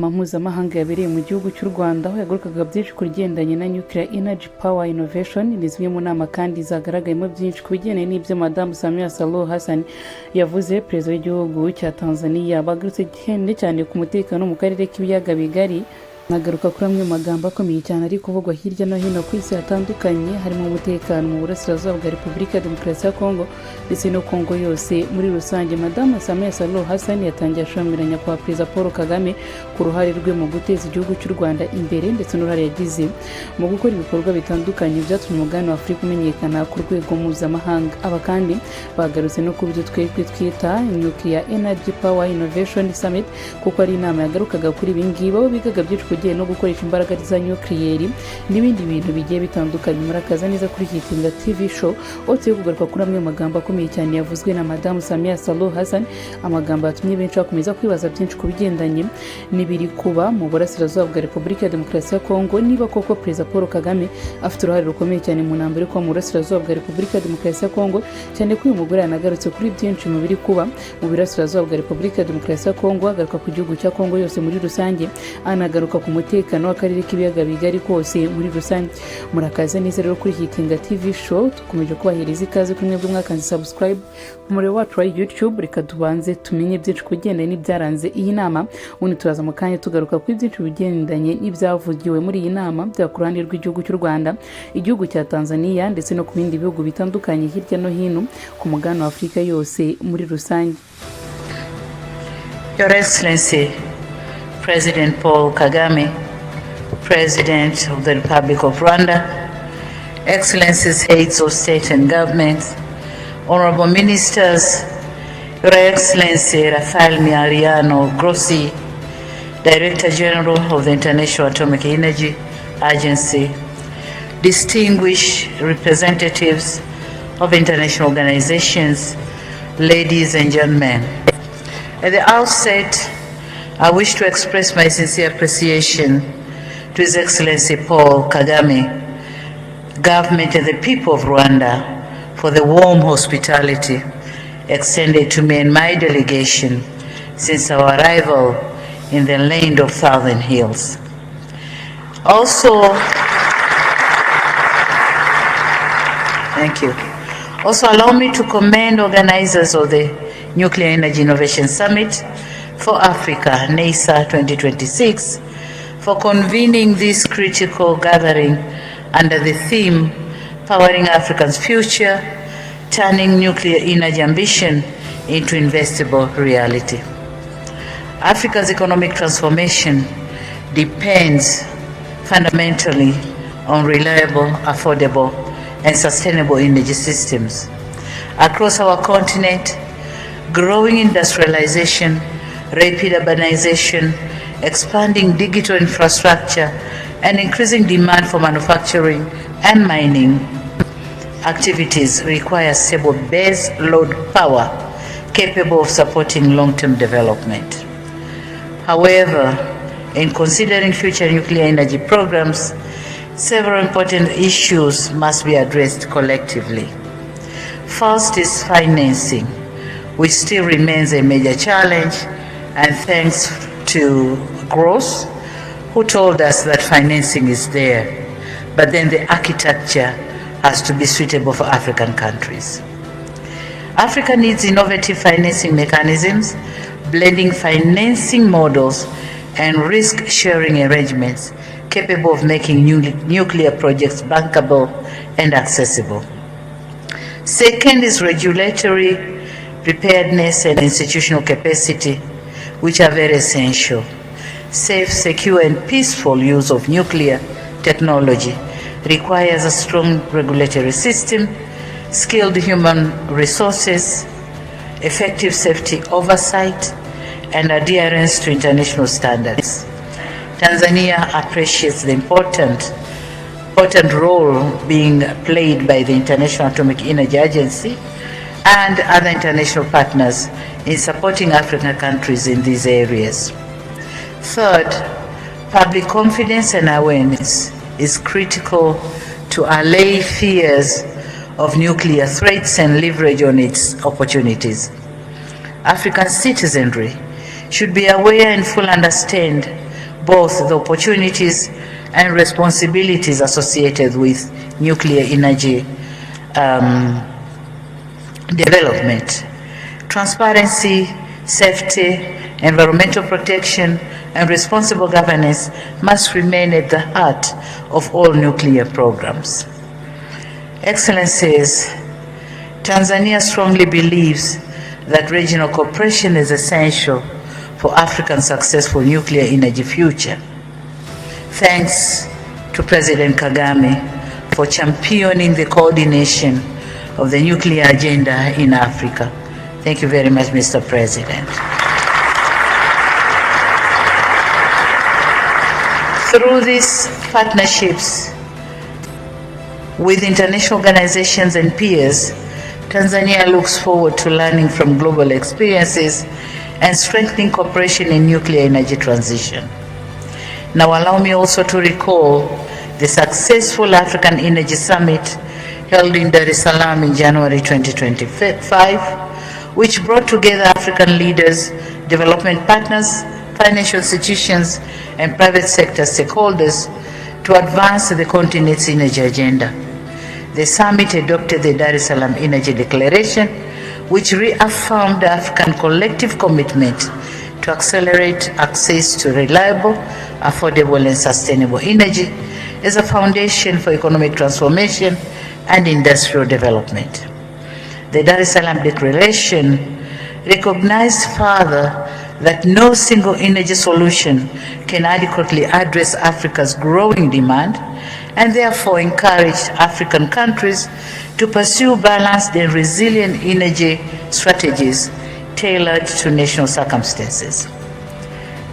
mpuzamahanga yabereye mu gihugu cy'u Rwanda aho yagarukaga byinshi ku bigendanye na nuclear energy power innovation. Ni zimwe mu nama kandi zagaragayemo byinshi ku bigendanye n'ibyo Madamu Samia Suluhu Hassan yavuze. Perezida w'igihugu cya Tanzania bagarutse cyane ku mutekano mu karere k'ibiyaga bigari. Nagaruka kuri amwe magambo akomeye cyane ari kuvugwa hirya no hino ku isi hatandukanye, harimo umutekano mu burasirazuba bwa Repubulika ya Demokarasi ya Congo ndetse no Congo yose muri rusange. Madamu Samia Suluhu Hassan yatangiye ashamiranya kwa Perezida Paul Kagame ku ruhare rwe mu guteza igihugu cy'u Rwanda imbere ndetse n'uruhare yagize mu gukora ibikorwa bitandukanye byatumye umugabane wa Afurika umenyekana ku rwego mpuzamahanga. Aba kandi bagarutse no ku byo twita Nuclear Energy Power Innovation Summit, kuko ari inama yagarukaga kuri ibi ngibi, aho bigaga byinshi no gukoresha imbaraga za nuclear n'ibindi bintu bigiye bitandukanye. Murakaza neza kuri Kwiyunga TV show, otse kugaruka kuri amwe magambo akomeye cyane yavuzwe na Madamu Samia Suluhu Hassan, amagambo yatumye benshi bakomeza kwibaza byinshi ku bigendanye n'ibiri kuba mu burasirazuba bwa Repubulika ya Demokarasi ya Congo. Niba koko Perezida Paul Kagame afite uruhare rukomeye cyane mu ntambara yo mu burasirazuba bwa Repubulika ya Demokarasi ya Congo, cyane ko uyu mugore yanagarutse kuri byinshi mu biri kuba mu burasirazuba bwa Repubulika ya Demokarasi ya Congo, agaruka ku gihugu cya Congo yose muri rusange, anagaruka ku umutekano w'akarere k'ibiyaga bigari kose muri rusange. Murakaza neza rero kuri Kwiyunga TV show, tukomeje kubahereza ikaze kuri mwebwe mwakanze subscribe ku muriro wacu wa YouTube. Reka tubanze tumenye byinshi ku bigendanye n'ibyaranze iyi nama, ubundi turaza mu kanya tugaruka kuri byinshi bigendanye n'ibyavugiwe muri iyi nama, byaba ku ruhande rw'igihugu cy'u Rwanda, igihugu cya Tanzania ndetse no ku bindi bihugu bitandukanye hirya no hino ku mugabane wa Afurika yose muri rusange. Your Excellency President Paul Kagame, President of the Republic of Rwanda, Excellencies, Heads of State and Government, Honorable Ministers, Your Excellency Rafael Mariano Grossi, Director General of the International Atomic Energy Agency, distinguished representatives of international organizations, ladies and gentlemen. At the outset, I wish to express my sincere appreciation to His Excellency Paul Kagame, government and the people of Rwanda for the warm hospitality extended to me and my delegation since our arrival in the land of Southern Hills. Thank you. Also, allow me to commend organizers of the Nuclear Energy Innovation Summit for Africa, NESA 2026, for convening this critical gathering under the theme, Powering Africa's Future, Turning Nuclear Energy Ambition into Investable Reality. Africa's economic transformation depends fundamentally on reliable, affordable, and sustainable energy systems. Across our continent, growing industrialization, rapid urbanization, expanding digital infrastructure, and increasing demand for manufacturing and mining activities require stable base load power capable of supporting long-term development. However, in considering future nuclear energy programs, several important issues must be addressed collectively. First is financing, which still remains a major challenge, and thanks to Gross, who told us that financing is there, but then the architecture has to be suitable for African countries. Africa needs innovative financing mechanisms, blending financing models and risk-sharing arrangements capable of making nuclear projects bankable and accessible. Second is regulatory preparedness and institutional capacity, which are very essential. Safe, secure, and peaceful use of nuclear technology requires a strong regulatory system, skilled human resources, effective safety oversight, and adherence to international standards. Tanzania appreciates the important role being played by the International Atomic Energy Agency and other international partners in supporting African countries in these areas. Third, public confidence and awareness is critical to allay fears of nuclear threats and leverage on its opportunities. African citizenry should be aware and fully understand both the opportunities and responsibilities associated with nuclear energy development. Transparency, safety, environmental protection, and responsible governance must remain at the heart of all nuclear programs. Excellencies, Tanzania strongly believes that regional cooperation is essential for Africa's successful nuclear energy future. Thanks to President Kagame for championing the coordination of the nuclear agenda in Africa. Thank you very much, Mr. President. Through these partnerships with international organizations and peers, Tanzania looks forward to learning from global experiences and strengthening cooperation in nuclear energy transition. Now allow me also to recall the successful African Energy Summit held in Dar es Salaam in January 2025, which brought together African leaders, development partners, financial institutions, and private sector stakeholders to advance the continent's energy agenda. The summit adopted the Dar es Salaam Energy Declaration, which reaffirmed the African collective commitment to accelerate access to reliable, affordable, and sustainable energy as a foundation for economic transformation and industrial development. The Dar es Salaam Declaration recognized further that no single energy solution can adequately address Africa's growing demand, and therefore encouraged African countries to pursue balanced and resilient energy strategies tailored to national circumstances.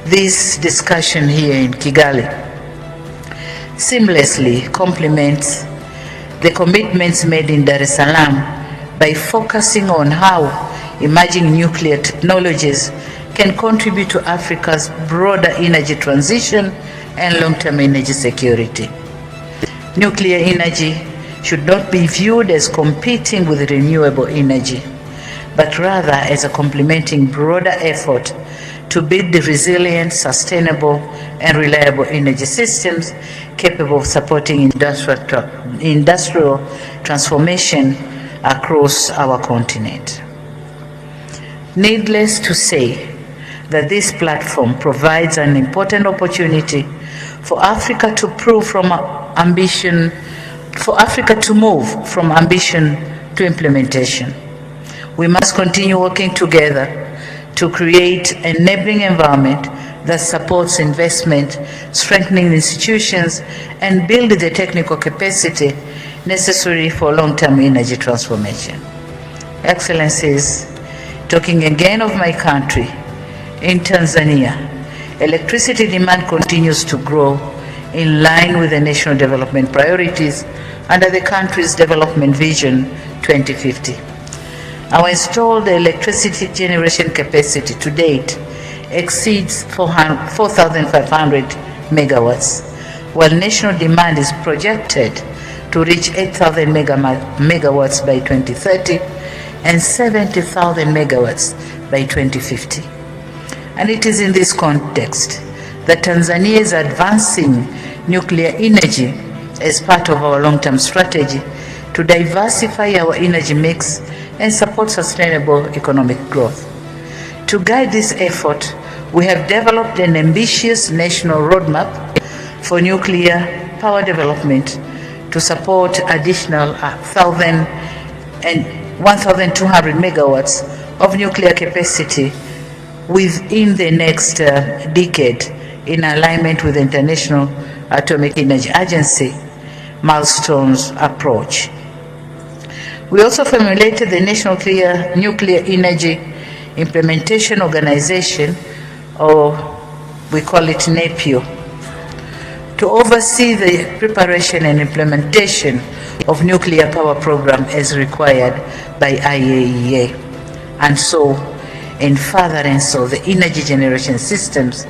This discussion here in Kigali seamlessly complements the commitments made in Dar es Salaam by focusing on how emerging nuclear technologies can contribute to Africa's broader energy transition and long-term energy security. Nuclear energy should not be viewed as competing with renewable energy, but rather as a complementing broader effort to build the resilient, sustainable, and reliable energy systems capable of supporting industrial transformation across our continent. Needless to say that this platform provides an important opportunity for Africa to move from ambition to implementation. We must continue working together to create an enabling environment that supports investment, strengthening institutions, and build the technical capacity necessary for long-term energy transformation. Excellencies, talking again of my country, in Tanzania, electricity demand continues to grow in line with the national development priorities under the country's Development Vision 2050. Our installed electricity generation capacity to date exceeds 4,500 megawatts, while national demand is projected to reach 8,000 megawatts by 2030 and 70,000 megawatts by 2050. And it is in this context that Tanzania is advancing nuclear energy as part of our long-term strategy to diversify our energy mix and support sustainable economic growth. To guide this effort, we have developed an ambitious national roadmap for nuclear power development to support additional 1,200 megawatts of nuclear capacity within the next decade, in alignment with the International Atomic Energy Agency milestones approach. We also formulated the National Nuclear Energy Implementation Organization, or we call it NEPIO, to oversee the preparation and implementation of nuclear power program as required by IAEA. And so, in furtherance of the energy generation systems,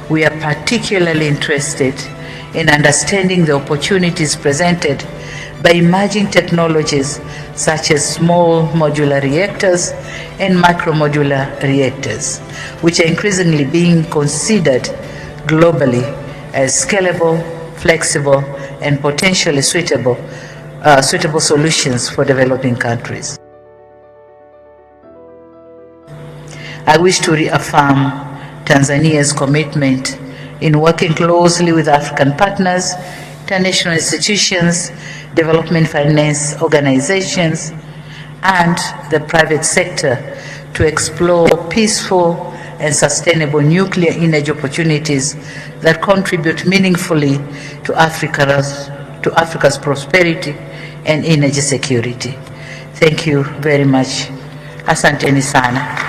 we are particularly interested in understanding the opportunities presented by emerging technologies such as small modular reactors and micromodular reactors, which are increasingly being considered globally as scalable, flexible, and potentially suitable solutions for developing countries. I wish to reaffirm Tanzania's commitment in working closely with African partners, international institutions, development finance organizations, and the private sector to explore peaceful and sustainable nuclear energy opportunities that contribute meaningfully to Africa's prosperity and energy security. Thank you very much. Asanteni sana.